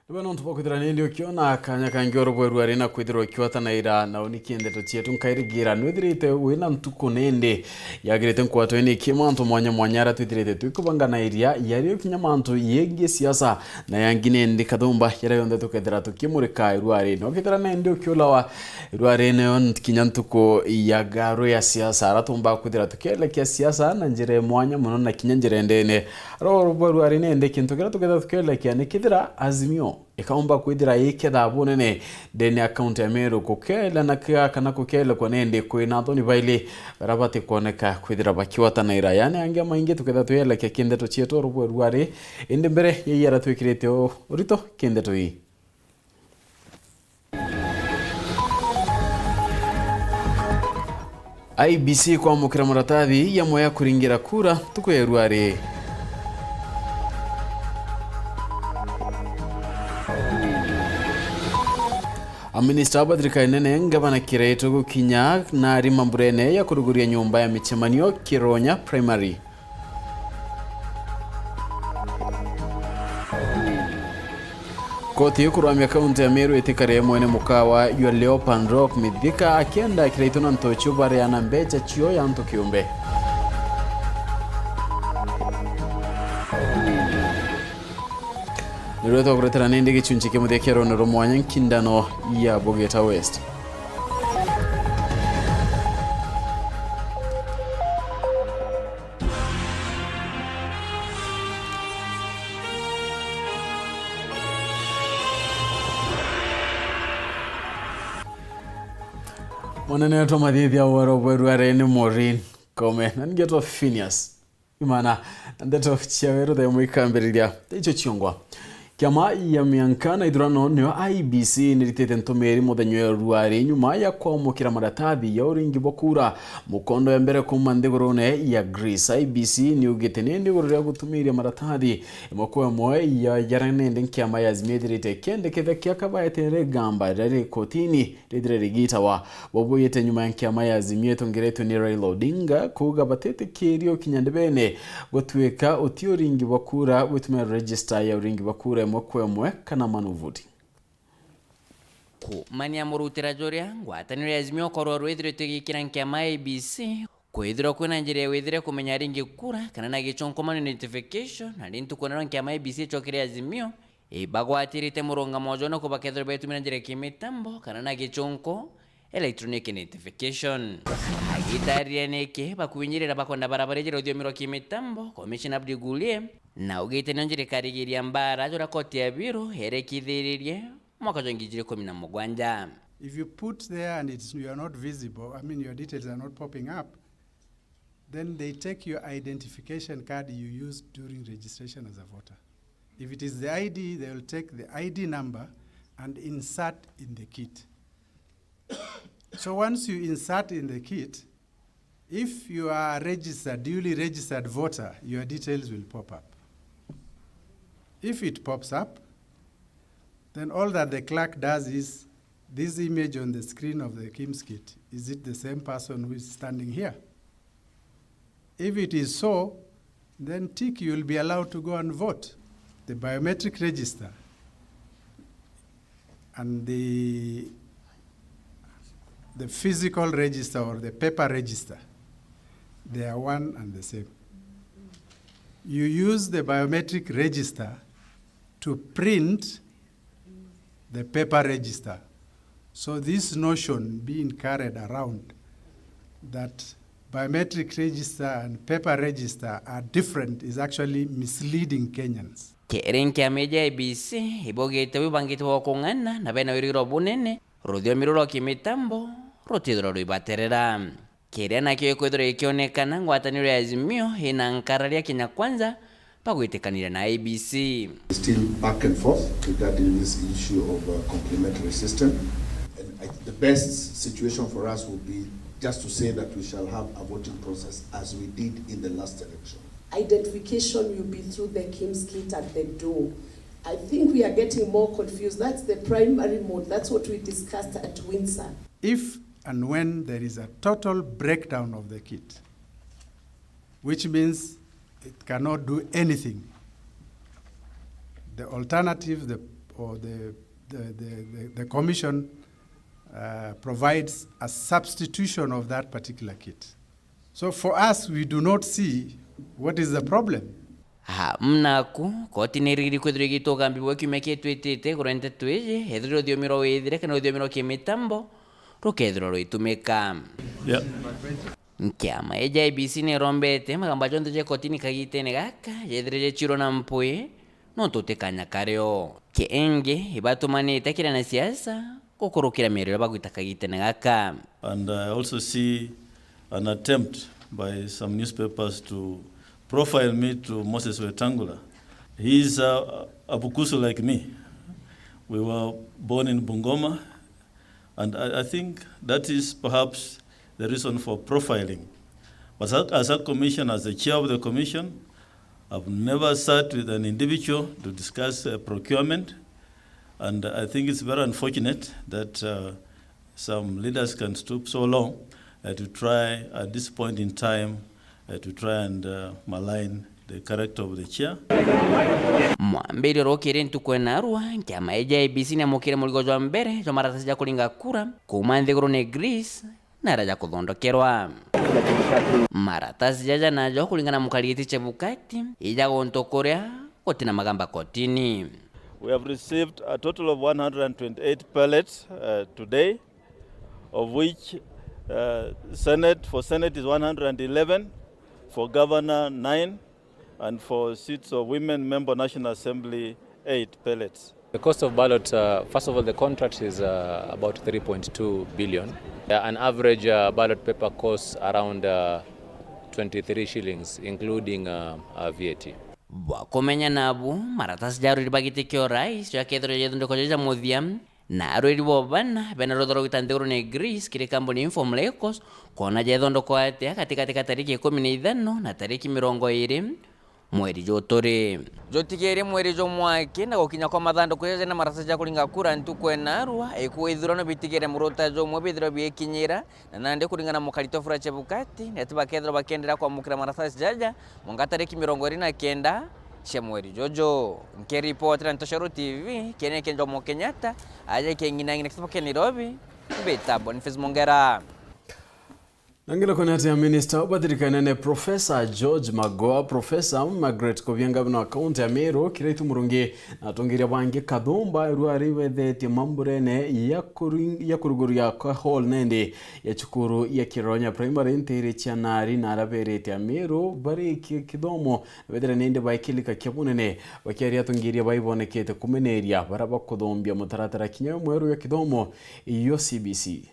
Bano ntupokuthira nindi ukiona kanya kangi Weru arena kwithirwa ikiwatanaira na uniki Nteto chietu nkairigira nwithirite wina ntuku nindi yagirite nkwato ini kimantu mwanya mwanyara twithirite twikubanganairya yari kinya mantu yegie siasa na yangi nindi kathumba yara yonde tukethira tukimurika Weru arena ukithira nindi ukiulawa Weru arena on kinya ntuku ya garo ya siasa aratumba kwithira tukielekea siasa na njire mwanya muno na kinya njire ndene Weru arena ndi kintu kira tukethira tukielekea nikithira Azimio ikaomba kwithira iketha bunene deni account ya Meru kukela na kana kukela kwa nende kwina thoni baile barabati kuoneka kwithira bakiwatanaira yani angia maingi tuketha tuyeleke Nteto chietu Weru ari indi mbere yeyara twikirite urito Nteto hii IBC kwa mukira maratathi ya moya kuringira kura tuko Weru ari Minister Abadrika inene ngabana kireto gukinya na rimamburene ya kuruguria nyumba ya michemanio Kironya Primary. Koti yukuramya kaunti ya Meru itikare mwene mukawa yua Leopard Rock midhika akienda kireto na ntochu bare ya nambecha chio ya nto kiumbe. Nirueto kuretera nindi gichunchi kimuthekero nero mwanya nkindano ya Bogeta West. Mwanene wetu madhithi ya Weru arena Maureen Kome na ningetwa PHINEAS IMAANA Nteto chia Weru the mwikambiriria icho chiongwa Kiama ya miankana idurano niyo IBC niritete ntomeri muthenyo Weru ari nyuma ya kwamukira maratathi ya uringi bokura mukondo ya mbere kuma ndigurone ya Greece. IBC ni ugite nindi gurira gutumiria maratathi imoko mwe ya yaranende kiama ya zmedirite kende kethe kyakabayetere gamba rari kotini ridire rigitawa bobuyete nyuma ya kiama ya zimieto ngereto ni Raila Odinga kuga batete kirio kinyandebene gotweka utioringi bokura witumira register ya uringi bokura mwe kana manuvuti mania murutira joria ngwataniro ya Azimio korwa rwithire tugikira nkiama IBC kwithira kwina njira ya withire kumenya ringi kura kana na gichonkomano notification na lintu kunero nkiama IBC chokire Azimio bagwatirite muronga mojo no kubakethira betumira njira kimitambo kana na gichonko electronic notification agitaria neke bakunyirira bakonda barabara jira udio miro kimitambo commissioner Abdigulie na ugite njire karigiria mbara jora koti ya biro herekithiririe mwaka jongijire 17. If you put there and you are not visible, I mean your details are not popping up, then they take your identification card you used during registration as a voter. If it is the ID, they will take the ID number and insert in the kit. So once you insert in the kit, if you are registered, duly registered voter, your details will pop up. If it pops up, then all that the clerk does is this image on the screen of the KIMS kit. Is it the same person who is standing here? If it is so, then tick, you will be allowed to go and vote. The biometric register and the physical register or the paper register, they are one and the same. You use the biometric register to print the paper register. So this notion being carried around that biometric register and paper register are different is actually misleading Kenyans. Kerenki ameja IBC ibogete wibangite wakongana na bena wiriro bunene rudio miruro kimitambo rotidro ruibaterera kerena kiyo kwithiro ikionekana ngwataniro ya Azimio inankararia kinya kwanza pagwitikanira na IBC. Still back and forth regarding this issue of a complementary system, and the best situation for us would be just to say that we shall have a voting process as we did in the last election. Identification will be through the KIMS kit at the door. I think we are getting more confused. That's the primary mode. That's what we discussed at Windsor. If and when there is a total breakdown of the kit, which means it cannot do anything, the alternative, the or the commission provides a substitution of that particular kit. So for us, we do not see what is the problem. Mnaku koti niriri kwithire gitogambiwa kiume kitwitite kura Nteto iji hethiro thiomiro withire kana thiomiro kimitambo rukethiro rwitumika. Nkiama eja IBC nirombete magamba jonte je kotini kagitene gaka yethire je chiro na mpui no tutikanya kareo kienge ibatumanite kira na siasa kukurukira miriro bagwita kagitene gaka. And I also see an attempt by some newspapers to profile me to Moses Wetangula. He is a Bukusu like me. We were born in Bungoma, and I think that is perhaps the reason for profiling. But as a commission, as the chair of the commission, I've never sat with an individual to discuss procurement, and I think it's very unfortunate that some leaders can stoop so low to try at this point in time to try and malign the character of the chair. Mwambiri rokire ntukwenarwa nkiama eja IBC namukire muligo jwa mbere jwa maratasi ja kulinga kura kumanthiguru ne Greece na raja kuthondokerwa maratasi jaja najo kulingana mukarigiti chebukati ija gontokorea kotina magamba kotini. We have received a total of 128 pellets today, of which for Senate is 111, for Governor 9, and for seats of women member National Assembly 8 pellets. The cost of ballot, first of all, the contract is about 3.2 billion. An average ballot paper costs around 23 shillings, including VAT. Wakomenya nabu maratasi jaru ribagitikio rais ya kethro yedunde koja muthiam na arwiri bobana bena rodoro gitandeguru ne Greece kire kambuni inform lekos kona jethondo kwa ate katika tariki 15 na tariki 20 mweri jotore jotigere mweri jo mwake na gokinya kwa mathando kweze na marasa ja kulinga kura ntukwenarwa ekuithurano bitigere murota jo mwebithiro biekinyira na nande kuringana mukarito fura chebukati netba kethro bakendera kwa mukira marasa jaja mwanga tariki 29 cia mweri jojo nke report na Ntoshoro TV kene kenjo mo Kenyatta aje kengina ngine kisopo Nairobi beta Boniface Mongera. Nangila konati ya Minister Obadirikana ne Professor George Magoa, Professor Margaret Kobianga bino account ya Meru kiraitu murungi na tongiria bange kadumba ruari wethete mamburene ya kuruguru ya hall nende ya chukuru ya Kironya primary ntere chanari na araberete ya Meru bari kidomo wedere nende baikilika kyabunene bakiaria tongiria baibonekete kumeneria baraba kodombia mutaratara kinyo mweru ya kidomo iyo CBC.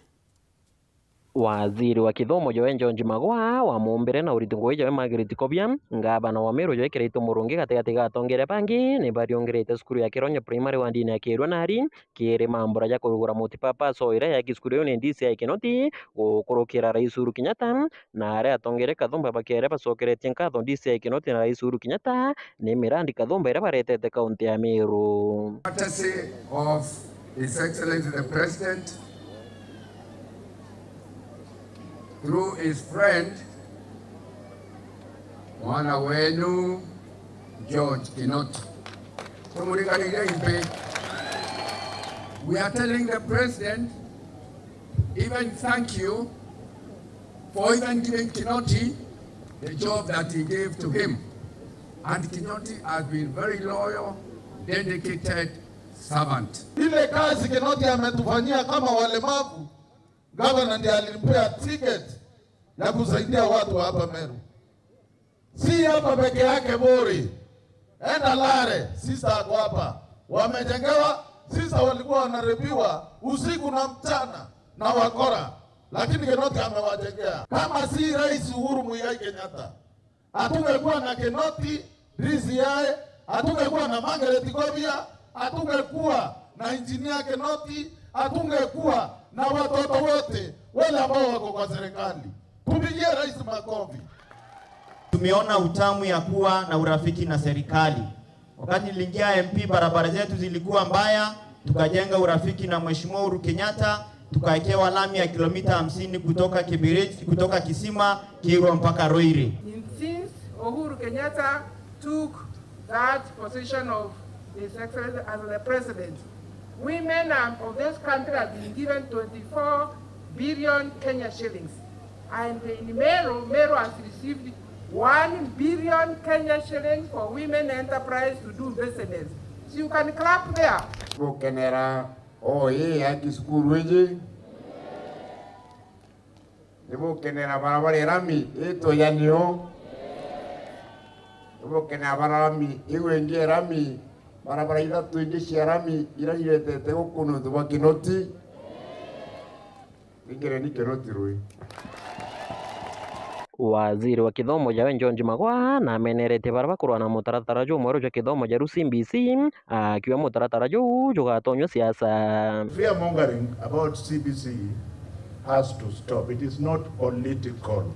Waziri wa kithomo Joe George Magoa wa mumbere na uritungo Joe Margaret Kobianga ngabana wa Meru Joe kirito murungi gategate gatongere bangi ne bariongerete skuru ya Kironya primary wa ndini ya Kirwa nari kire mambura ya kurugura multipurpose soira ya skuru yo ndisi ya Kinoti gukurukira Rais Uhuru Kenyatta na are atongere kathomba bakere basokerete nkatho ndisi ya Kinoti na Rais Uhuru Kenyatta ne mirandi kathomba ira baretete kaunti ya Meru. Courtesy of His Excellency the President through his friend, mwana wenu George Kinoti. We are telling the President, even thank you for even giving Kinoti the job that he gave to him. And Kinoti has been very loyal, dedicated servant. Ile kazi Kinoti ametufanyia kama walemavu, Gavana ndiye alimpea ticket ya kusaidia watu hapa Meru. Si hapa peke yake bori. Enda Lare, sister ako hapa. Wamejengewa, sister walikuwa wanarebiwa usiku na mchana na wakora. Lakini Kinoti amewajengea. Kama si Rais Uhuru Muigai Kenyatta, hatungekuwa na Kinoti, DCI, hatungekuwa na Margaret Kobianga, hatungekuwa na engineer Kinoti, hatungekuwa na watoto wote wale ambao wako kwa serikali. Tupigie rais makofi. Tumeona utamu ya kuwa na urafiki na serikali. Wakati niliingia MP, barabara zetu zilikuwa mbaya, tukajenga urafiki na Mheshimiwa Uhuru Kenyatta, tukaekewa lami ya kilomita 50 kutoka Kibiriti, kutoka Kisima, Kirwa mpaka Roiri. Since Uhuru Kenyatta took that position of His Excellency, as the President, women of this country have been given 24 billion Kenya shillings. And in Meru has received 1 billion Kenya shillings for women enterprise to do business. So you can clap there. Bukenera yaki skuru eje. Bukenera barabara rami eto yanio. Bukenera barami iwenge rami barabara ida tuinde sharami ira irete tego kuno tuwa kinoti. Ingere ni kinoti rui. Waziri wa kithomo jawe Njonji Magwa na amenerete baraba kurwa na mutaratara jo mwero jo kithomo ja CBC akiwa mutaratara jo jugatonywa siasa. Fear mongering about CBC has to stop. It is not political.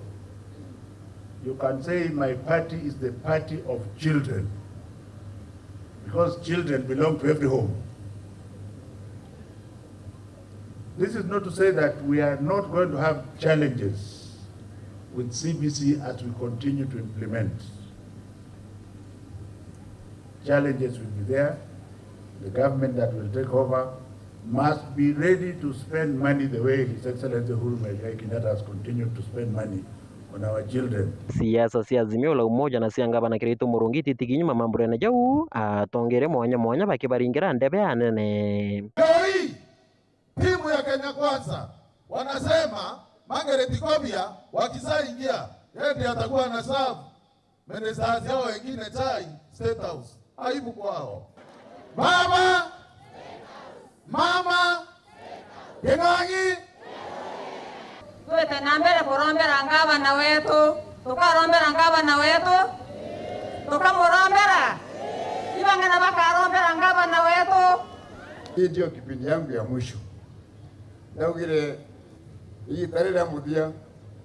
You can say my party is the party of children, because children belong to every home. This is not to say that we are not going to have challenges with CBC as we continue to implement. Challenges will be there. The government that will take over must be ready to spend money the way His Excellency Uhuru Kenyatta has continued to spend money on our children. Siasa cia Azimio la Umoja na cia ngavana Kirito Murungi titiginyuma mamburene jau atongere mwanya bakibaringira ndebe anene. Leo timu ya Kenya Kwanza wanasema Margaret Kobia wakisaingia yeye ndiye atakuwa na serve menezazi hao wengine tai State House. Aibu kwao. Mama Kenangi tuwete nambere kurombera ngavana wetu tukarombera ngavana wetu tukamurombera ibangana bakarombera ngavana wetu. Hii ndio kipindi yangu ya mwisho. Ndaugire hii tarira mudia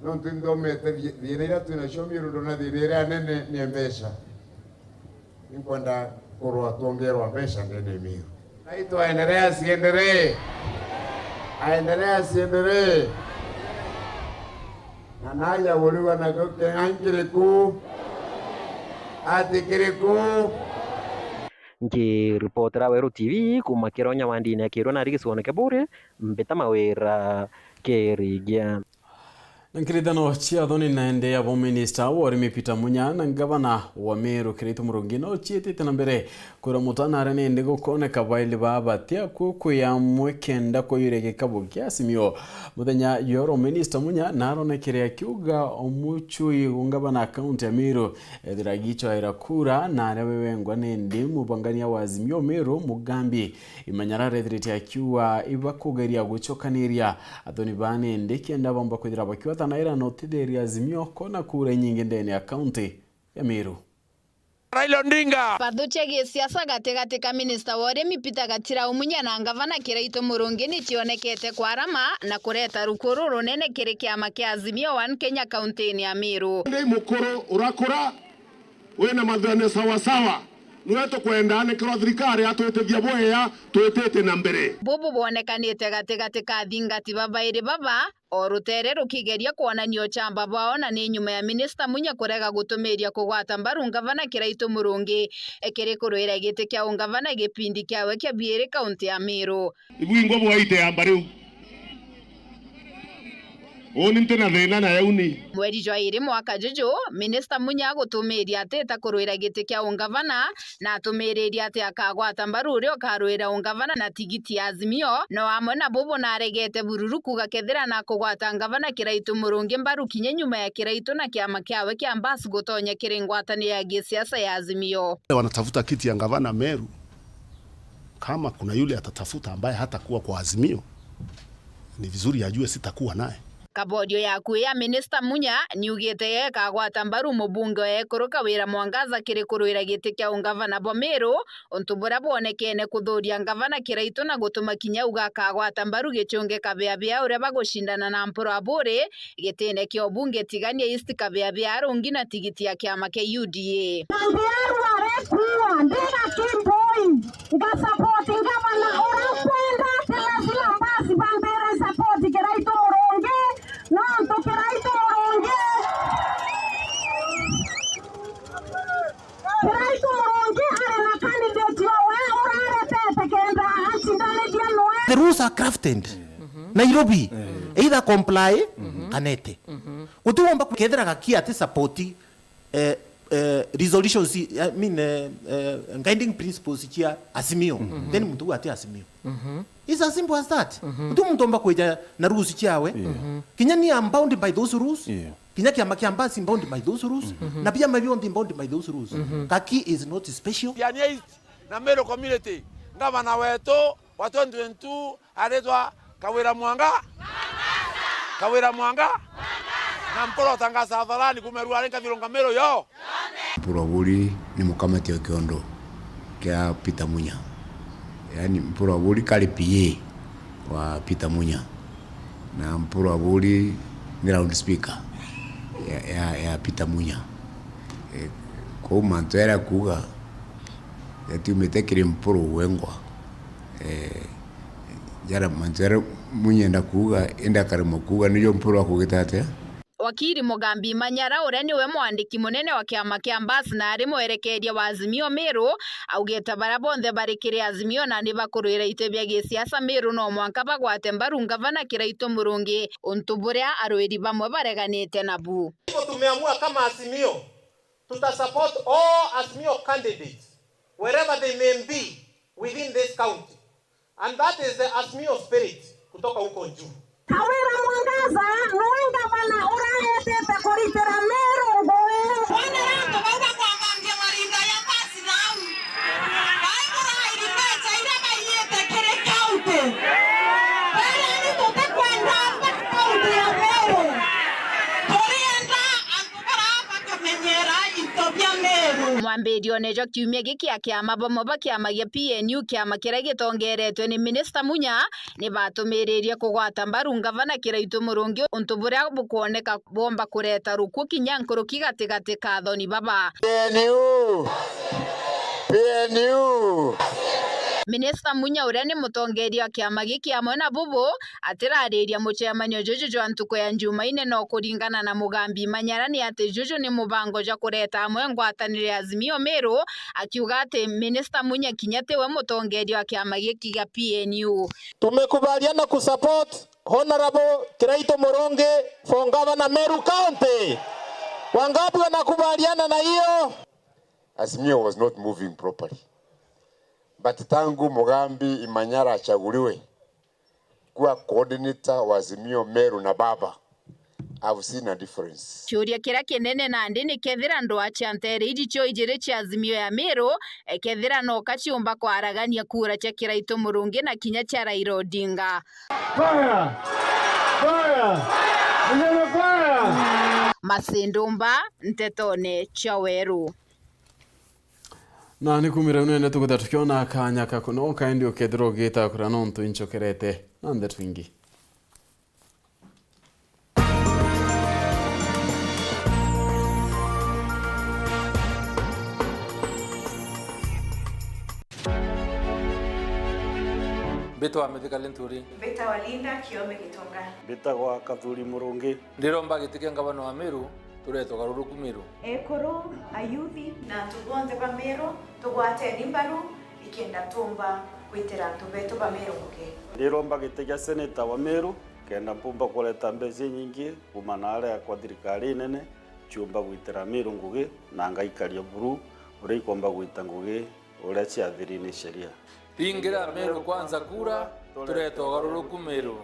no ndomete thirira tunashomi rundo na thirira nene ni mbesha nikwenda kurwa tuongerwa mbesha ndene Miru. Naitwa aendelea siendelee na naya woliwa na koke angiriku atikiriku. Ngiripotera Weru TV kuma Kironya Wandini akirwo na rigisuone kebure mbeta mawira kerigia. Nkiridano chia thoni naende ya bo minister wa urimi Peter Munya na gavana wa Meru Kirito Murungi no chietete na mbere kura mutana nende gukoneka baile baba tia kuku ya mwekenda ko yurege kabo kiasimio muthenya yoro minister Munya naronekere akiuga omuchui ungabana account ya Meru ethiragicho irakura na arewengwa nende mubangania wa Azimio Meru mugambi imanyara ethirite akiwa ibakugeria guchokaniria athoni bane ndeke ndabamba kwithira bakiwa naira notideri Azimio kona kura nyingi ndani ya county ya Meru. Raila Odinga pathuche gisiasa gatigati ka minister wa urimi Peter Gatira Umunya na ngavana Kirito Murungi ni cionekete kwarama na kureta rukuru runene kiri kiama kia Azimio One Kenya county ya Meru. Ndi mukuru urakura wena mathane sawa sawa nweto kwenda ne kro thirikari atwetethia boya twetete na mbere bubu bonekanite gatigati ka thingati babairi baba o rutere rukigeria kuonanio chamba bao na ni nyuma ya minister Munya kurega gutumiria kugwata mbaru ngavana Kirito Murungi ekiri kuruira giti kia ungavana gipindi kiawe kia Biere county ya Meru. Ibwingo bwaite ya mbariu oni ntena thina na yauni mweri jwa iri mwaka juju minister Munya gutumiria ateta kuruira giti kia ungavana na atumiriria ati akagwata mbaru rio karuira ungavana na tigiti ya Azimio no amwe na bubu na aregete bururu kuga kethira na kugwata ngavana Kirito Murungi mbaru kinye nyuma ya Kirito na kiama kiawe kia mbasi gutonya kiringwatani ya gisiasa ya Azimio. Wanatafuta kiti ya ngavana Meru, kama kuna yule atatafuta ambaye hatakuwa kwa Azimio ni vizuri ajue sitakuwa naye. Kabodio ya kuya minister Munya niugite ye kagwata mbaru mubunge ekuruka wira Mwangaza kiri kuruira giti kia ungavana bwa Meru ontubura bonekene kuthuria ngavana Kirito na gutuma kinya uga kagwata mbaru gichunge kabea uria bagushindana na mpura bure gitine kio bunge tigania East kabea rungi na tigiti ya kiama kia UDA. the rules are crafted Nairobi either comply kanete utiwomba kukethera gakia ati support resolutions I mean guiding principles chia asimio then mtu ati asimio it's as simple as that mtu mtomba kweja na rules chiawe kinya ni am bound by those rules kinya kiama kiamba is bound by those rules na pia mabio bound by those rules kaki is not special yani na Meru community ngavana wetu wa 2022 aletwa Kawira Mwanga na mporo tangaza hadharani kumerua alenga vilonga Meru yo Mpuraburi ni mukamati wa kiondo kia Peter Munya, yani Mpuraburi kali PA wa Peter Munya na Mpuraburi ni round speaker ya Peter Munya. Kwa manto era kuga yati umetekiri mpuru wengwa jara manto Munya enda kuga enda karimo kuga niyo mpuru akugitate. Wakiri Mugambi Manyara uria niwe mwandiki munene wa kiama kia Mbasi na ari mwerekeria wa Azimio Meru augeta bara bonthe barikire Azimio na ni bakuruira itebia gisiasa Meru no mwanka bagwate mbaru ngavana Kiraitu Murungi untu buria arwiri bamwe bareganite nabu. Tumeamua kama Azimio tutasupport all Azimio candidates wherever they may be within this county, and that is the Azimio spirit kutoka huko juu. Kawira Mwangaza nuenga bana urahete pekoritera Meru goe wana yango baba kwa mangia marinda ya Mbasi nau baibura ilipecha ila bayete kere kaunti bale ni tote kwenda kaunti ya Meru torienda angukara hapa kamenyera itobia Meru. Mwambedi onejo kiumia giki ya kiama bomo bakiama gia PNU kiama kiria gitongeretwe ni Minister Munya ni batumiririe kugwata mbaru ngavana Kiraitu Murungi untu buria bukuoneka bomba kureta ruku kinyankuru kigatigati ka thoni baba. PNU Minister Munya uria ni mutongeria kiama giki amwe na bubu atirariria mucemanio juju jwa ntuko ya Njumaine no kuringana na Mugambi Manyara ni ati juju ni mubango ja kureta amwe ngwatanire Azimio Meru akiuga ati Minister Munya kinyate we mutongeria wa kiama giki ga PNU. Tumekubaliana kusupport Honorable Kiraitu Murungi for Governor Meru County. Wangapi wanakubaliana na hiyo? Azimio was not moving properly. But tangu Mugambi Manyara achaguliwe kuwa coordinator wa Azimio Meru na baba, I've seen a difference. Churia kira kinene na ndini kethira ndo achantere ijicho ijire cha Azimio ya Meru kethira no kachiumba kwa aragania kura cha Kiraitu Murungi na kinya cha Raila Odinga. Fire! Fire! Fire! Masindumba Ntetone cha Weru. Na nikumira unene tukuta tukiona akanya kakuno kaindi ukethiro gita kura nontu inchokerete nande twingi. Beta wa Medika Lenturi. Beta wa Linda Kiome Gitonga. Beta wa Kathuri Murungi. Ndiromba gitike ngavana wa Meru tureto garuruku Meru. Ekoro ayuthi na tubonze ba Meru tugwate nimbaru ikenda tumba kwitera tubeto ba Meru muke. Ndiromba gitike seneta wa Meru kenda pumba kuleta mbezi nyingi kumanara ya kwa thirikari nene chumba gwitera Meru ngugi na ngaikaria buru uri ikomba gwita ngugi uri ciathiri ni sheria. Pingira Meru kwanza kura tureto garuruku Meru.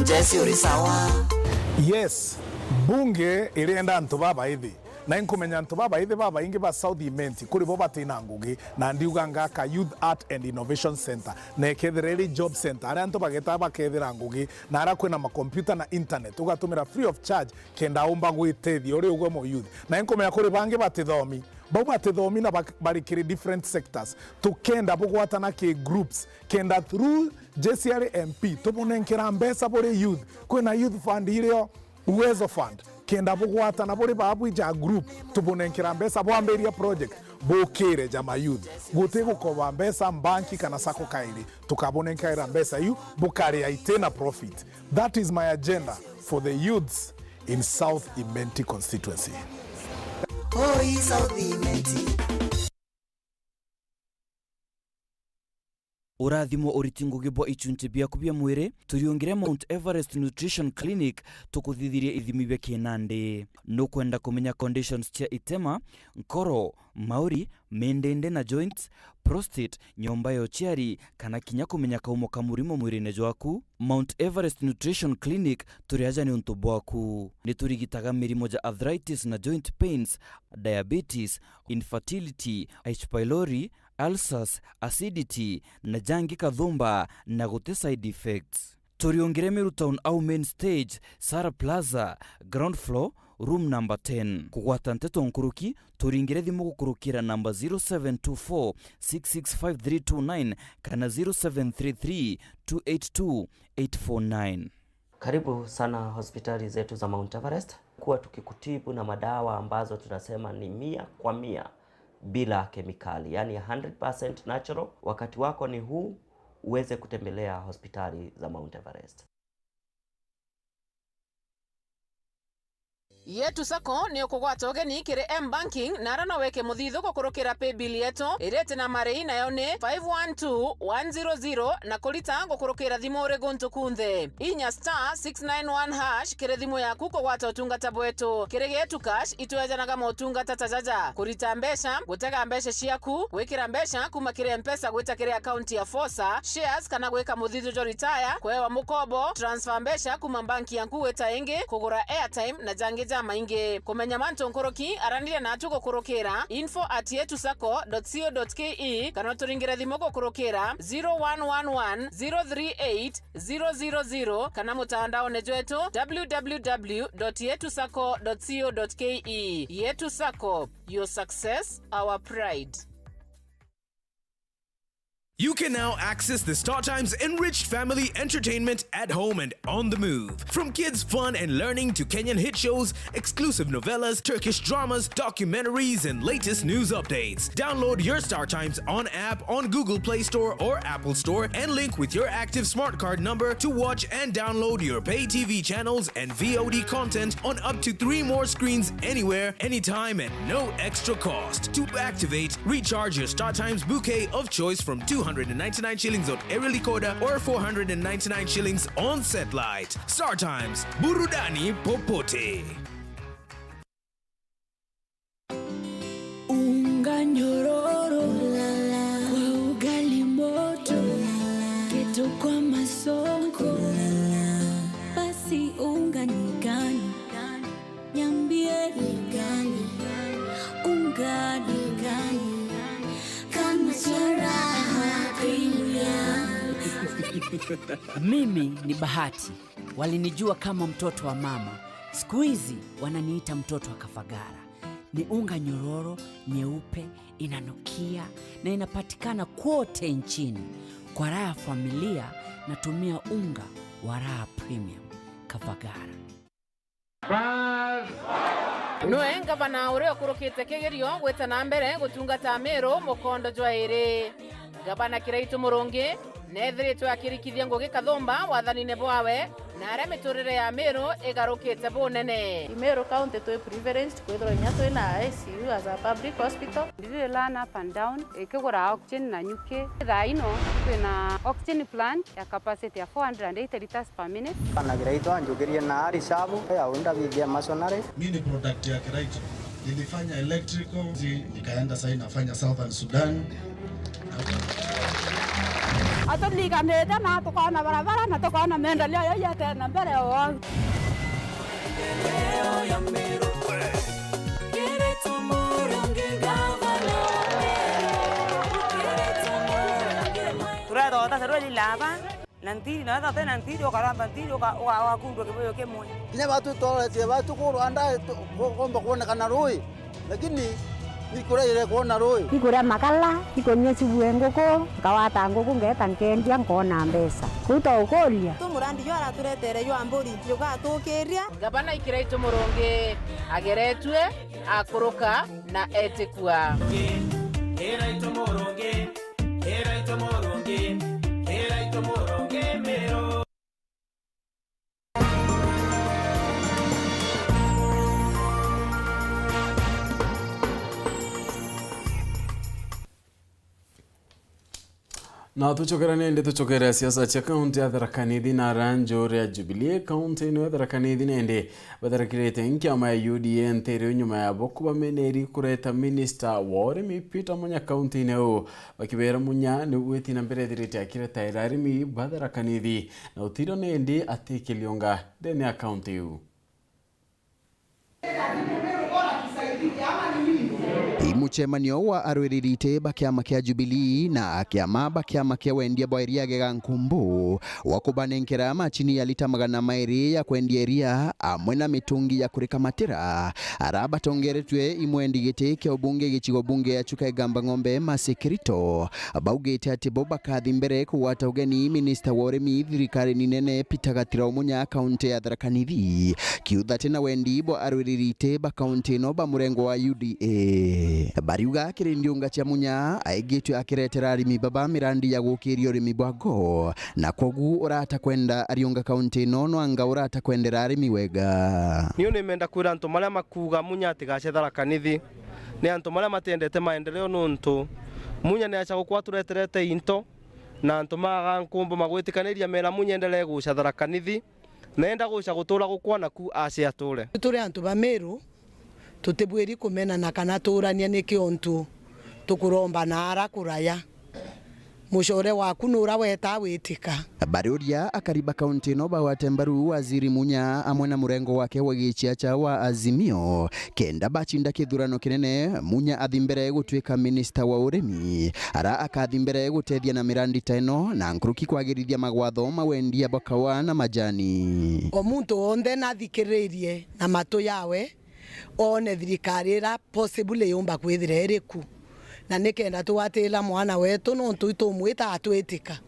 Jesse urisawa. Yes, bunge irienda antu baba ithi na inkumenya antu baba ithi baba ingi ba South Imenti kuri bo batina ngugi na ndiuga ngaka Youth Art and Innovation Center na ekethireri job center ari antu bageta bakethira ngugi na ara kwina ma computer na internet ugatumira free of charge kenda umba gwitethia uri ugwe mo youth na inkumenya kuri bangi batithomi bau batithomi na barikiri different sectors tukenda bugwatana ke groups kenda through JCR MP tubunenkera mbesa buri youth kwina youth fund irio Uwezo Fund kenda bugwatana buri babu ja group tubunenkera mbesa bwamberia project bukire jama youth guti gukoba mbesa banki kana sako kairi tukabunenkera mbesa yu bukari aitena profit. That is my agenda for the youths in South Imenti constituency. South Imenti. Urathimo uritingugi bwa ichunche biaku bia mwire turiongire Mount Everest Nutrition Clinic tukuthithirie ithimi bia kinande no kwenda kumenya conditions cia itema, nkoro, mauri, mendende na joints, prostate, nyomba ya uchiari kana kinya kumenya kaumo kamurimo mwirine jwaku. Mount Everest Nutrition Clinic turiaja ni untu bwaku niturigitaga mirimo ja arthritis na joint pains, diabetes, infertility, H. pylori, ulcers, acidity na jangi kathumba na gute side effects. Turiongire Meru Town au main stage, Sara Plaza, ground floor, room number 10. Kugwata Nteto nkuruki turingire thimu gukurukira number 0724 665329 kana 0733 282 849. Karibu sana hospitali zetu za Mount Everest, kuwa tukikutibu na madawa ambazo tunasema ni 100% bila kemikali, yani 100% natural. Wakati wako ni huu uweze kutembelea hospitali za Mount Everest. Yetu sako ni okugwata ogeni kire M-Banking narana weke muthithu gukurukira pay bill yetu irete na marei nayo ni 512100 na kulita gukurukira thimu uri guntu kunthe inya *691# kire thimu yaku kugwata utungata bwetu kire getu cash itwejanaga motungata tajaja kurita mbesha gutega mbesha ciaku gwikira mbesha kuma kire M-Pesa gwita kire account ya Fosa shares kana gwika muthithu jo retire kwewa mukobo transfer mbesha kuma banki yanku weta ingi kugura airtime na jangi maingi kumenya manto nkoroki aranire natu gukurukira info@yetusako.co.ke kana turingira thimo gukurukira 0111 kana mutandao nejetu www.yetusako.co.ke. Yetusako, your success, our pride. You can now access the StarTimes enriched family entertainment at home and on the move. From kids' fun and learning to Kenyan hit shows, exclusive novellas, Turkish dramas, documentaries, and latest news updates. Download your StarTimes on app on Google Play Store or Apple Store and link with your active smart card number to watch and download your pay TV channels and VOD content on up to 3 more screens anywhere, anytime, at no extra cost. To activate, recharge your StarTimes bouquet of choice from 299 shillings on aerial decoder or 499 shillings on satellite. StarTimes, burudani popote. Unga nyororo kwa ugali moto keto kwa masonko basi unga ni gani niambie ni gani unga ni gani kama chara. Mimi ni Bahati, walinijua kama mtoto wa mama, siku hizi wananiita mtoto wa Kafagara. Ni unga nyororo, nyeupe, inanukia na inapatikana kote nchini. Kwa raha ya familia natumia unga wa Raha Premium Kafagara. Noe ngavana ure kurukite kigerio gweta na mbere gutungata Meru mukondo jwaire gavana Kiraitu Murungi nethiritwe akirikithia ngugi kathumba wathanine bwawe na aria miturire ya Meru igarukite bunene. Meru County to privileged kwithro nya to na ICU as a public hospital. Ndire learn up and down ikigura oxygen na nyuke thaino kwina oxygen plant ya capacity ya 480 liters per minute. Kana Kiraitu anjukirie na ari sabu ya unda bibia masonare. Mimi ni product ya Kiraitu. Nilifanya electrical, nikaenda sasa nafanya Southern Sudan. Atulika nenda na tukona barabara na tukona maendeleo yote na mbele yao. Leo ya Meru. Kiraitu Murungi gavana. Turado tataroli lava. Nanti na tata nanti yo karamba nanti yo wa kundu kiboyo kemwe. Kile watu tole watu ko anda komba kuona kana roi. Lakini nikura ile kuona roi. Nikura makala, nikonyesi buengoko, kawata ngoko ngeta nkendia ngona mbesa. Kuto ukolia. Tumurandi yo ara turetere yo ambori yo gatukiria. Gavana Kiraitu Murungi ageretwe akuruka na etikwa. Kiraitu Murungi, Kiraitu Murungi, Kiraitu Murungi Meru. Na tuchokera nende tuchokera siasa cha kaunti ya Thaa na ranjo ya Jubilee kaunti ino ya Thaa nende badarakirete nkiama ya UDA Nteto nyuma ya boku bameneri kureta minister wa urimi Peter Munya kaunti ino bakibera Munya ni weti na mbere direte akireta irarimi badarakanidi na utiro nende atekelionga deni ya kaunti yu. Muchemanio wa arwererite bakiama kia Jubilee na akiama bakiama kia wendia boeria gega nkumbu wakubanenkera machini ya lita 200 ya kwendia eria amwe na mitungi ya kurikamatira araba tongeretwe Imwe ndigite kia ubunge gichigo bunge ya chuka igamba ng'ombe masekirito baugite ati boba kathi mbere kuwata ugeni minister wa urimi thirikari ninene Peter Gatira Munya kaunti ya Thaa kiutha tena wendi bo arwererite ba kaunti no ba murengo wa UDA bariuga kirindiunga cha Munya aigitwe akiretera arimi baba mirandi ya gukirio rimi bwago na kogu urata kwenda ariunga kaunti no anga urata kwendera arimi wega niyo nimenda kwira antu maria makuga Munya atigace Thaa ni antu maria matendete maendeleo nuntu Munya ni acha gukwa tureterete into na antu maga nkumbu magwitikaniria mera Munya endelee guca Thaa nenda guca gutura gukwa naku ace ature turi antu ba Meru tutebweri kumena na kana turania ni kiontu tukuromba na ara kuraya mushore waku nura weta witika Baruria akariba kaunti no ba watembaru waziri Munya amwe na murengo wake wagichiacha wa Azimio kenda bachinda kithurano kinene Munya athimbere gutwika minister wa urimi ara akathimbere gutethia na mirandi teno na nkuruki kwagirithia magwatho mawendia bakawa na majani omuntu onde na thikiririe na mato yawe one thirikari ra possible yomba kwithira eriku na nikenda tuwatila mwana wetu no tuitumwita atwetika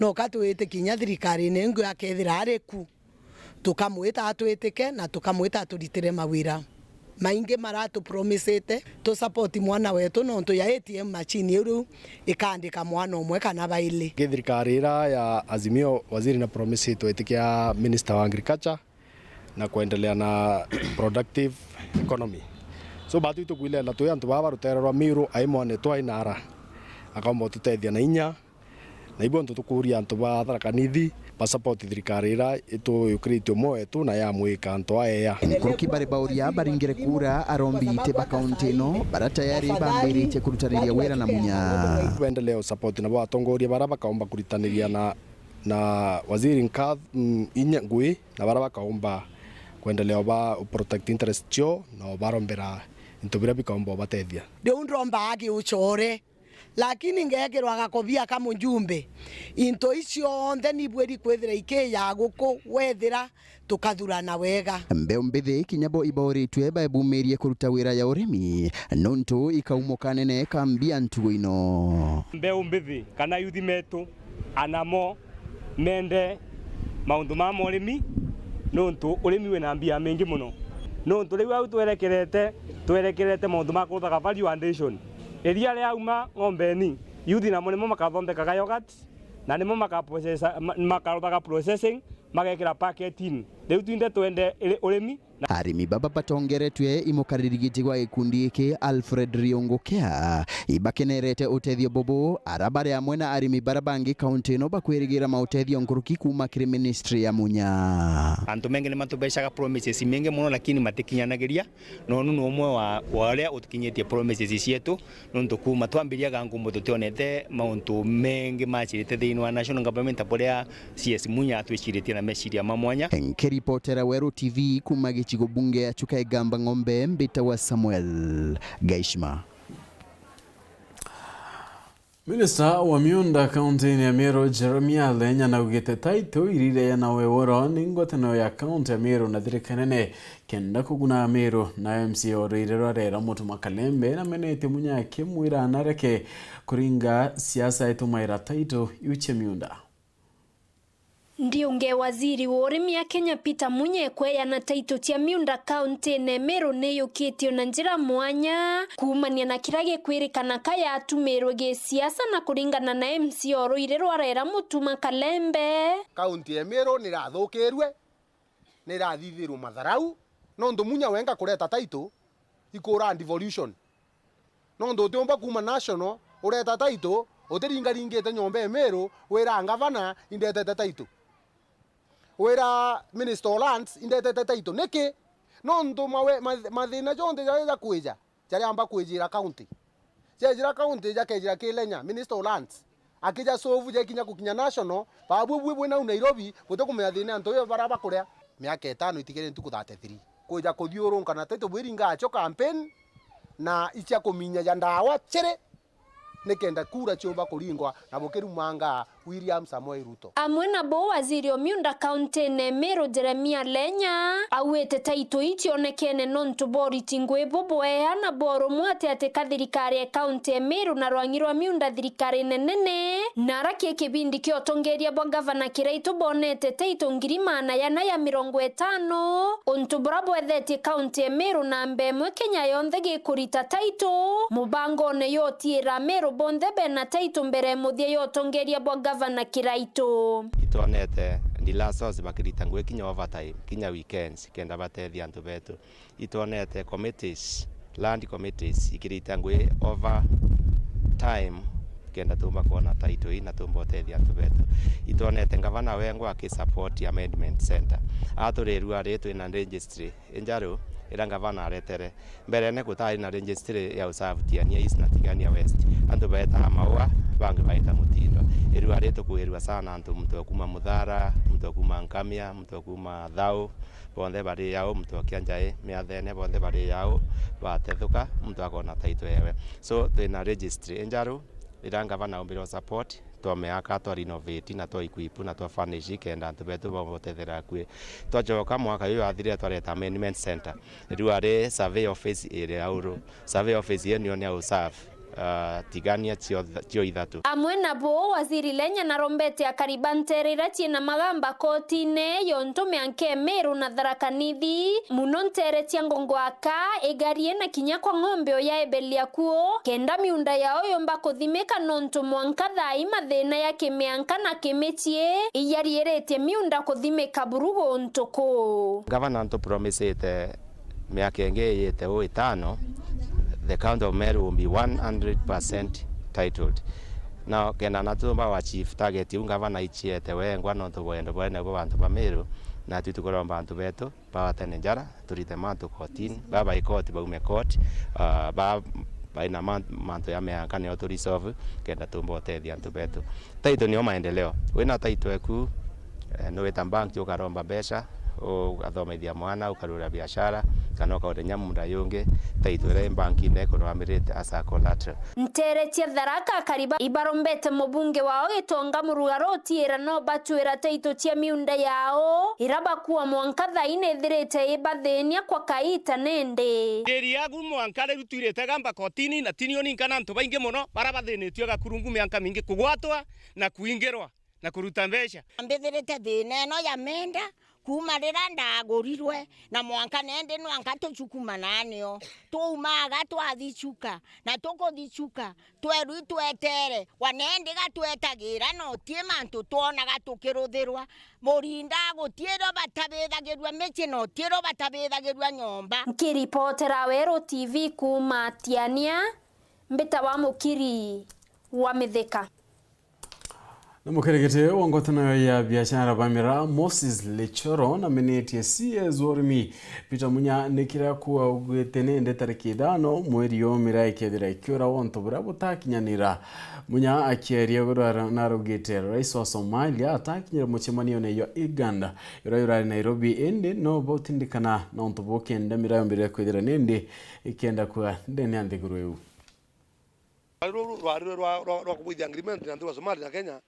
no katwite kinya thirikari nengo akethira ariku tukamwita atwitike na tukamwita turitire mawira mainge maratu promisete to support mwana wetu no to ya ATM machine ru ikandika mwana omwe kana baile thirikari ra ya Azimio waziri na promise twitikia minister wa agriculture na kuendelea na productive economy so batu tukwile la tuya antu baba rutererwa miru aimone twainara akambo tutethia na inya na ibo antu tukuria antu ba Thaa ba support thirikari ra itu yukrito moetu na ya mwika antu aya nkuruki bari bauria baringire kura arombi te ba kaunti no bara tayari bambirite kurutaniria wera na Munya tuendelee support na batongoria bara bakaomba kuritaniria na waziri nkath inya ngui na bara bakaomba kuendelea ba protect interest cho na barombera intobira bikaomba batethia ndio ndromba agi uchore lakini ngegerwa gakobia kama njumbe into icio onthe ni bweri kwethira ike ya guko wethira tukathurana wega mbeu mbithi kinyabo iboritwe baebumerie kuruta wira ya urimi nonto ikaumoka nene kambia ntugo ino mbeu mbithi kana yuthi metu anamo mende maundu ma urimi nonto urimi wena mbia mengi muno nonto riu au twerekerete maundu ma kuruthaga value addition eria ria uma ngombeni yuthi na monemo makathondekaga yogurt na nimo makaruthaga processing magekira packaging riu twinde twende urimi arimi baba batongeretwe imukaririgiti gwa ikundi iki Alfred Riongokea ibakenerete utethio bobo arabare amwe na arimi barabangi kaunti no bakwirigira mautethio nkuruki kuma kiri ministry ya Munya antu menge ni matubeshaga promises menge muno lakini matikinyanagiria no nu omwe wa wale utikinyetie promises cietu no tukuma twambiria gangumbo tutionete mauntu menge machirite thiini wa national government aporia CS Munya atwishiritie na meshiria mamwanya nkiripotera Weru TV kuma gichigo bunge ya chuka igamba ng'ombe mbita wa Samuel Gaishma. Minister wa miunda kaunti ya Meru Jeremiah Lenya na ugete taito irire ya nawe woro ningotano ya kaunti ya Meru na thirikanene kenda kuguna Meru na MC orire rera mutu makalembe na menete Munya kimwira nareke kuringa siasa itumaira taito yuche miunda. Ndiunge waziri wa urimi ya Kenya Peter Munya kweya na taito tia miunda kaunti ne Meru neyukitio na njira mwanya kumania na kirage kwirikana kaya atumerwe ge siasa na kuringana na MC oroire rwarera mutuma kalembe kaunti ya Meru nirathukirwe nirathithirwo matharau no ndu Munya wenga kureta taito ikura devolution no ndu tiomba kuma national ureta taito utiringaringite nyombe Meru wira ngavana indetete taito wira minister of lands indetete taito niki no ndu mathina jonde ja kwija jari amba kwijira county jejira county jakejira kilenya minister of lands akija sovu jekinya kukinya national babubwe na Nairobi gutokumenya thina nto yo baraba kuria miaka 5 itigere ntuku 33 kuja kuthiurunka na taito bwiringa acho campaign na icia kuminya ya ndawa chere nikenda kura chomba kuringwa na bukiru manga William Samoei Ruto. Amwe na bo waziri o miunda county ne Meru Jeremia Lenya awete taito itionekene nonto bori tingwe boboea na boro mwate ate kathirikari ya county Meru na rwangirwa miunda thirikari nenene naraki kibindi kiotongeria bwa gavana Kiraito bonete taito ngirimana yana ya 50 onto brabo ethete county Meru na mbemwe Kenya yonthe gikurita taito mubango ne yotiira Meru bonde bena taito mbere muthia yotongeria bwa gavana Kiraito itonete ndilasos bakirita ngwe kinya overtime kinya weekends kenda batethia antu betu itonete committees land committees ikirita ngwe over time kenda tumba kuona taito ina tumba tethia antu betu itonete gavana wengo akisupport amendment center atureru aretu ina registry enjaro ira gavana aretere mbere ne kutari na registry ya usavutiania east na tigania west antu beta maua bangi baita mutindo iru aretu kuirwa sana antu mtu akuma Muthara mtu akuma Nkamia mtu akuma Thau bonde bari yao mtu akianjae miathene bonde bari yao batethuka mtu akona taito yewe so twina registry enjaro ira gavana ombiro support twameaka twa renovate na twa equip na twa furnish kenda antu betu bamotethera kwi twajoka mwaka uyu athire twareta amendment center riu ari survey office ire auro survey office yenu ni au serve tigania tio ithatu amwe na bo waziri Lenya na rombete akaribanterera china magamba kotine yonto meanke Meru na Tharakanithi munontere tia ngongo aka egarie na kinya kwa ng'ombe oya ebelia kuo kenda miunda yao yomba kuthimeka nonto mwanka thai mathina ya kimeanka na kimechie iyarierete miunda kuthimeka burugo ntoko governor to promise ite miaka enge yete o 5 the county of Meru will be 100% titled. Now, kena natumba wa chief target ungavana ichiete wengwa no tuwendo bwana bo bantu ba Meru na tutukoromba bantu beto ba tenenjara turite mantu kotini baba ikoti ba umekoti ba ina mantu ya meanka ne auto resolve kenda tumbo tethia bantu beto taito ni maendeleo wena taito eku no etambank ukaromba besha o athomethia mwana ukarura biashara kana ukaurenya munda yungi taitwere banki ne kunamirite asa collateral ntere tia Tharaka kariba ibarombete mubunge wao gitonga murugaroti era no batwera taito tia miunda yao iraba kuwa mwanka ine thirete ibathenia kwa kaita nende nderi yagu mwanka re rutwirete gamba kotini na tinioni kana ntu bainge muno barabathenetio gakurungu mianka mingi kugwatwa na kuingirwa na kuruta mbeca ambethirite thina no ya menda kuma rira ndagurirwe na mwanka nende nwanka tucukuma nanio tuumaga twathicuka na tukuthicuka tweru twetere wanende gatwetagira no tie mantu tuonaga tukiruthirwa murinda gutiero batabithagirwa meche no tiero batabithagirwa nyomba nkiripotera Weru TV kuma Tiania mbita wa mukiri wa Mithika na mukeregete wangotana ya biashara bamira Moses Lechoro na meneti CS Ormi Peter Munya nekira kuwa ugwetene nde tariki 5 mweri yo mira ikethira ikiura wonto burabo takinyanira Munya akieria gura na rogete rais wa Somalia atakinyira muchemanio ne yo Uganda yura Nairobi ende no botindikana na onto bokenda mira yo mbere kwethira nende ikenda kwa ndene ande gureu rwa kubithia agreement na ndu Somalia na Kenya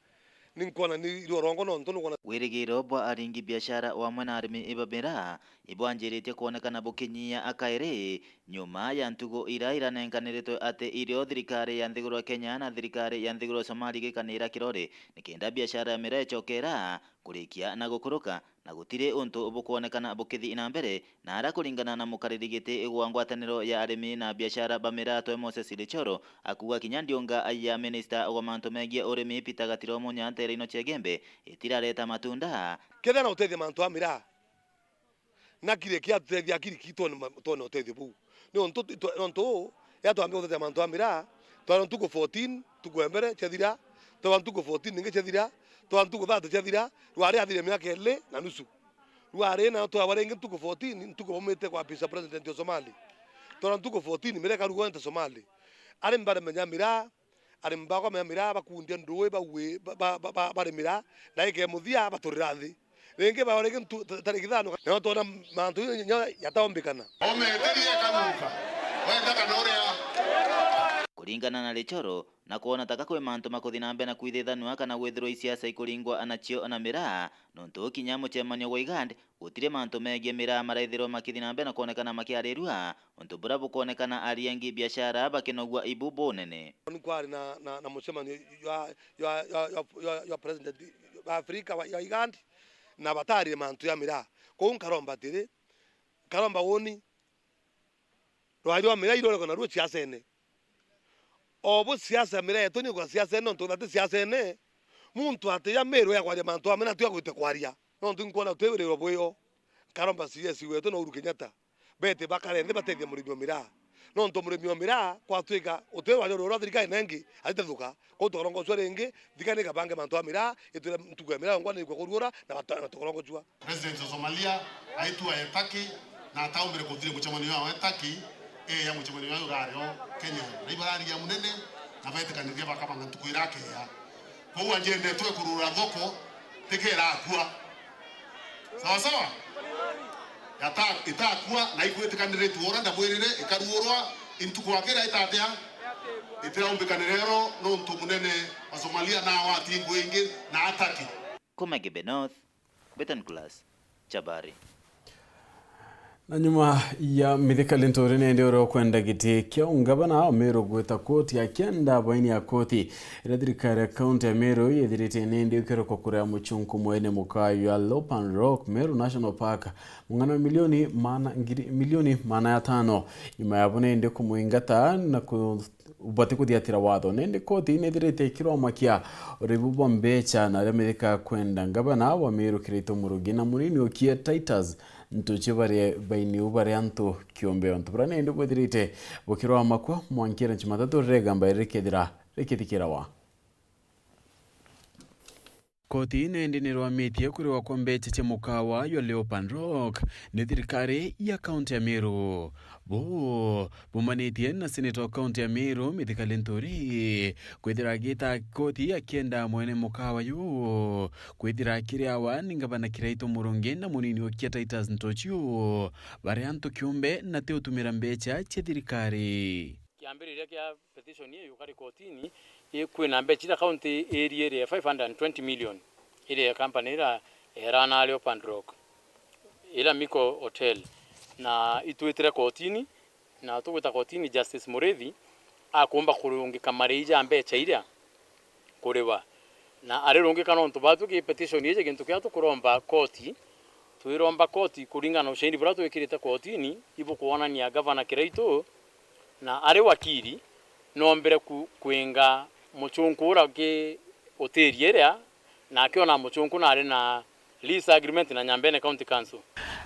ninkona ni rorongo no ntono kona wirigiro bwa aringi biashara wa mwana arimi ibabira ibwanjirite kuonekana bukinyia akaire nyuma ya ntugo iraira nenganiritwe ate irio thirikari ya nthiguru Kenya na thirikari ya nthiguru Somalia gikanira kirore nikenda biashara mirechokera kurikia na gukuruka na gutire untu bukuonekana bukithi na mbere na ara kuringana na mukaririgite gwa ngwataniro ya arimi na biashara bamira twe Moses Lechoro akuga kinyandionga aya minister wa mantu megie urimi Peter Gatiro Munya nterino chegembe itirareta matunda kenda na utethia mantu amira na kire kia tutethia kiri kitone utethia bu no nto ya tuambia utethia mantu amira Twana tuko 14 tuko mbere chathira. Twana tuko 14 ninge chathira. Twana tuko 30 chathira. Rwari athire miaka 2 na nusu. Rwari na twa barenge tuko 14 tuko bomete kwa pisa president wa Somali. Twana tuko 14 mereka rugo ente Somali. Ari mbare menyamira. Ari mbako menyamira bakundia ndoe bawe baremira. Na ike muthia baturirathi. Renge barenge tariki 5 na twana mantu yataombekana. Ometerie kanuka. Wenda kanoria. Kuringana na Lichoro na kuona taka kwe mantu makuthi na mbere na kwithithanua kana gwithirwo isiasa ikuringwa anacio na miraa nontu kinya mucemanio wa igandi gutire mantu megie miraa maraithirwo makithi na mbere na kuonekana makiarirua ontu bura bukuonekana ariengi biashara bakinogua ibubu nene. Ni kwari na mucemanio ya president wa Afrika ya igandi na batari mantu ya miraa ko nkaromba tiri karomba woni rwairo miraa irore kana ruo siasa obo siasa mire to ni kwa siasa no to date siasa ne muntu ate ya mero ya kwa mantu amena tu agute kwaria no ntu nkona twere roboyo karomba siasa weto no urukenyata bete bakare ndi batedia muribyo mira no ntu muribyo mira kwa twika utwe wa ro thirika nengi atethuka ko to rongo swerenge dikane kabange mantu amira itwe ntuga mira ngwa ni kwa kurura na batokorongo jua president wa Somalia aitu ayetaki na ataumire kuthire muchamani wa ayetaki ya muchamani wa Uganda Kenya ribarari ya munene na baitĩkanĩria bakabanga ntuku irake ya kwa njende twe kurura thoko tikera akua sawa sawa itakua na igwĩtĩkanĩrie tuora ndabwirire ikaruorwa intuku akera itatea itiraumbikanĩrero no ntu munene wa Somalia na watingu ingi na ataki Kumegebe North Betan Class Chabari. Na nyuma ya mithikali ntorine ndio kwenda giti kia ungabana Meru gweta koti ya kenda baini ya koti irathirikari county ya Meru yethirite nende ukero kokura muchunku mwene mukayo ya Lopan Rock Meru National Park mungana milioni mana ya 5 nyuma ya bone nde kumuingata na ubati kuthiatira watho nende koti nethirite kirwa makia ribubo mbecha na remethika kwenda ngabana wa Meru Kirito Murugi na munini okie Titus ntuchibare baini ubare anto kiombe onto brane ndo bwethirite bukirwa makwa mwankira nchimatatu regamba rekethikira wa koti nende nirwamitie kuriwa kwa mbeche che mukawa yo Leopan Rock ni thirikari ya kaunti ya Meru bumanitie na senator kaunti ya Meru mithikali ntori kwithira gita koti ya kenda mwene mukawa yo kwithira kiriawa ningabana Kirito Murugi na munini okia Titus ntochio bare anto kiumbe na te utumira mbecha che thirikari kiambiriria kia petition ye yukari kotini kwina mbecha ira county area ya 520 million ile company ira erana Leopan Rock ila miko hotel na itwitire kotini na tugwita kotini Justice Murethi akumba kurungika marija mbecha ira kuriwa na arirungika no ntubatu ki petition ye kintu kya tukuromba koti twiromba koti kuringana ushahidi bura twikirite kotini ibu kuonania governor Kirito na ari wakiri no mbere kuenga muchunkura ke hoteli area na akiona muchunku na ari na lease agreement na Nyambene County Council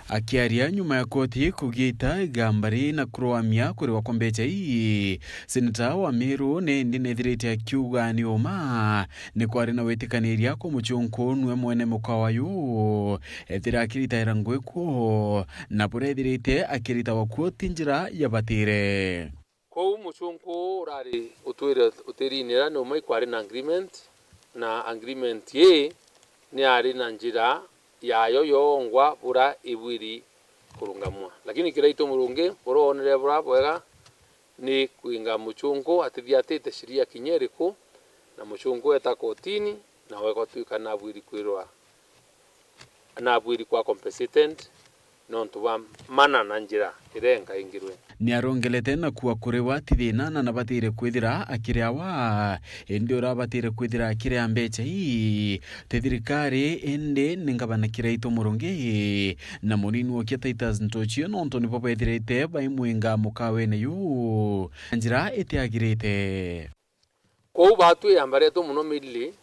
akiaria nyuma ya koti kugita gambari na kuroamia kuriwa kwa mbecha hii senator wa Meru nende nethirite akiuga ni oma ni kwari na wetikaniria ko muchunku nwe mwene mukawa yu ethira akirita irangweko na burethirite akirita wakuo tinjira ya batire ko muchunku urari utwire utirinira no mai kwari na agreement ye ni ari na njira yayo yongwa bura ibwiri kurungamwa lakini Kirito Murugi uronere bura bwega ni kuinga muchungu atithiatite shiria kinyeriku na muchungu eta kotini na wego tuika na bwiri kwirwa na bwiri kwa compensated nontu wa mana na njira irenga ingirwe ni arongelete na kuwa kuriwa tithina na nabatire kwithira akiriawa indi urabatire kwithira akiria mbecha hii thirikari indi ningabana Kirito Murugi na munini okia Titus ntochio nonto ni popethirite baimwinga mukawene yu njira itiagirite ko batu yambareto muno midli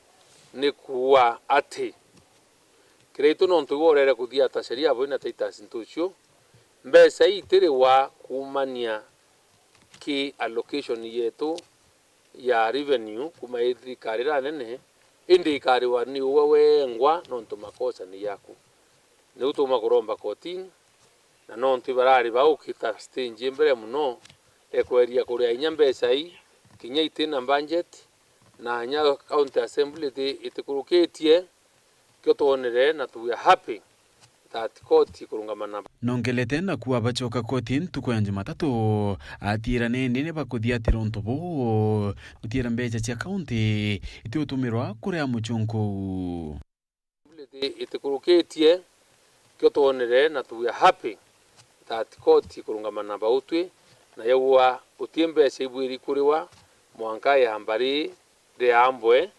ni kuwa ati Kirito nonto gorere kuthia ta sheria abo na Titus ntochio mbesa itire wa kumania ki allocation yetu ya revenue kuma thirikari ra nene indi ikari wa ni wewe ngwa nonto makosa ni yaku ni utuma kuromba kotini na nonto barari baukita stage mbere muno ekweria kuria inyambesa hii kinya itina budget na nya county assembly itikuruketie kyo tuonere na tu are happy that court kurungamana nongelete na kuwa bachoka kotini tuko ya Jumatatu atira nende ne bakuthia tironto bo utira mbecha cia county itutumirwa kuria muchunku itikuruketie kyo tuonere na tu are happy that court kurungamana bautwe na yawa utiembeca ibwiri kuriwa mwanka ya mbari de ambwe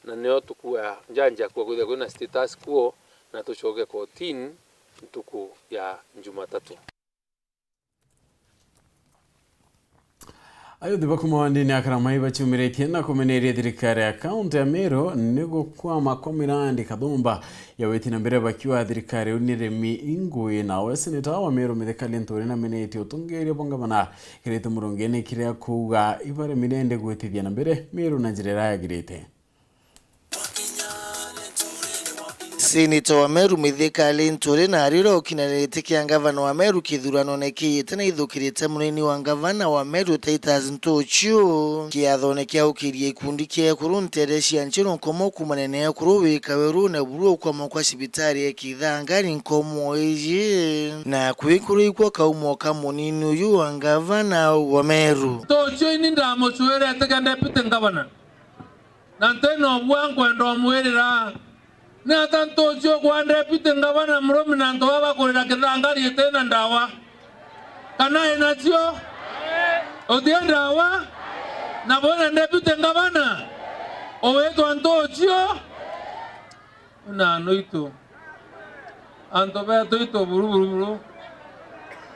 na neo tukua njanja kwa kuthia kuna status quo na tuchoke kotini ntuku ya Jumatatu. Ayo diba kumawandi ni akaramai bachumiretie na kumeneria thirikari ya kaunti ya Meru nigo kwa makomirandi kathumba ya wetina mbere bakiwa thirikari uniremi Imwe na weseneta wa Meru mithekali nturi na meneti utungeria bongabana kirete murongene kiria kuga ibare mirende gwetithia na mbere Meru na njira yagirite. Senator wa Meru mithekali nturi na ariro kinarete kia gavana wa Meru kithurano nekiyete na ithukirite munini wa gavana wa Meru Titus Ntoto kiathone kia ukirie ikundi kia kuru nterecia nchino nkomo kumanene ya kuru wika Weru na buru kwa mokwa sibitari ya Thaa ngari nkomo eji na kwikuru ikwa kaumo kamunini uyu wa gavana wa Meru Ntoto ini ndamo chuere atekande pite gavana na nteno bwangu ndo mwirira na tanto cho kwa deputy ngavana mromi na ndo baba kurira Thaa ngari tena ndawa kana enachio odia ndawa na bona deputy ngavana oweto antochio na noito anto beto ito buru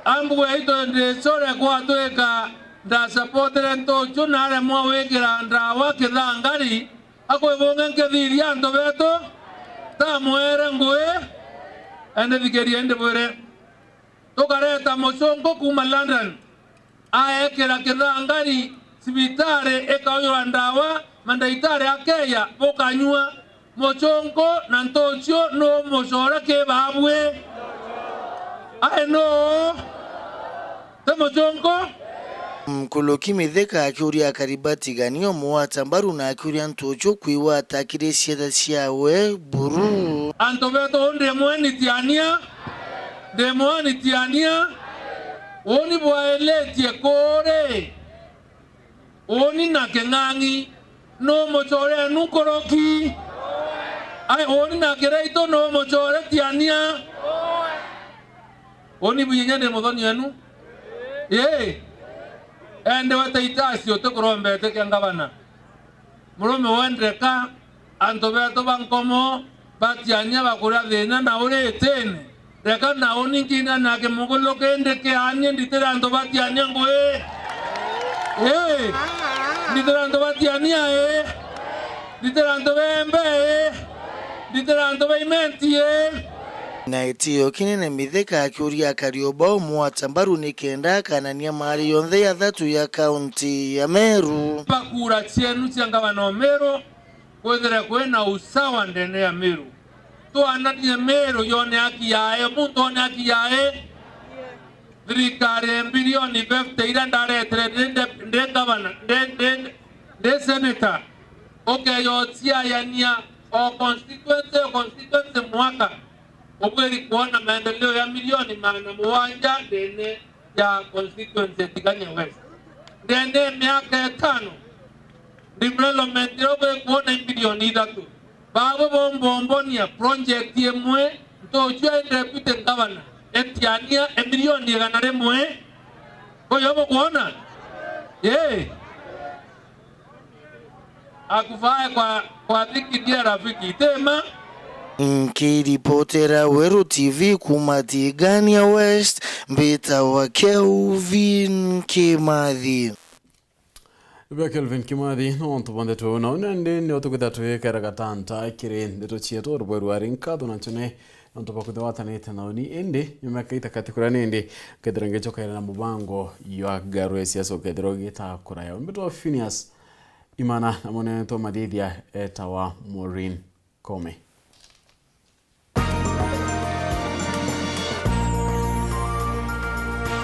ambu ito de sore kwa toeka nda supporter ntocho na ale mwa wekira ndawa Thaa ngari ako ebonga nkethiri anto beto Thaa mwere ngoe ende vikeri ende bwere tokareta mochongo kuma London aekera Thaa ngari sibitare ekaoyo ndawa mandaitare akeya pokanywa mochongo na ntocho no mochora ke babwe ae no te mochongo Mkuluki mitheka akiuria karibati ganio muwata mbaru na akiuria Ntocho kwiwa atakire ciatha ciawe buru anto beto onde mwani tiania oni bwaeletie kore oni na kengangi no mochore nukoroki ai oni na kereito no mochore tiania oni bunyanya modoni enu ende wataitasi otokorombe teke ngavana murume wendeka anto beto bankomo batianya bakura thina na uretene reka na oningina na ke mugolo kende ke anye nditera anto batianya ngoe nditera anto batiania nditera anto bembe nditera anto baimenti na itiyo kinene mitheka akiuria Karioba muwata mbaru nikenda kanania mari yonthe ya thatu ya kaunti ya Meru bakura cienu cia gavana wa Meru kwethera kwena usawa ndene ya Meru to ananie Meru yone haki yae muntu one haki yae thirikari bilioni 50 ira ndaretere nde gavana nde senator yotia yania o constituency mwaka Obweri kuona maendeleo ya milioni 700 ndene ya constituency Tiganya West. Ndene miaka 5 development obweri kuona milioni 3. Babo bombonia project Imwe Ntocho deputy governor etiania milioni 100 Oyo kuona akufaya kwa dhiki dia rafiki tema Nkiripotera Weru TV kuma Tigania West mbita wa Kelvin Kimathi. Kelvin Kimathi no tubonde tu no nende ne otukuda tu karagatanta kire ndeto chieto Weru arinka donachone ndo pakuda watanete naoni ende nyumakaita katikura nende kedrangecho kaira na mubango ya garwe siaso kedroge ta kuraya mbito PHINEAS IMAANA na mwenendo madhidhia etawa Maureen Kome.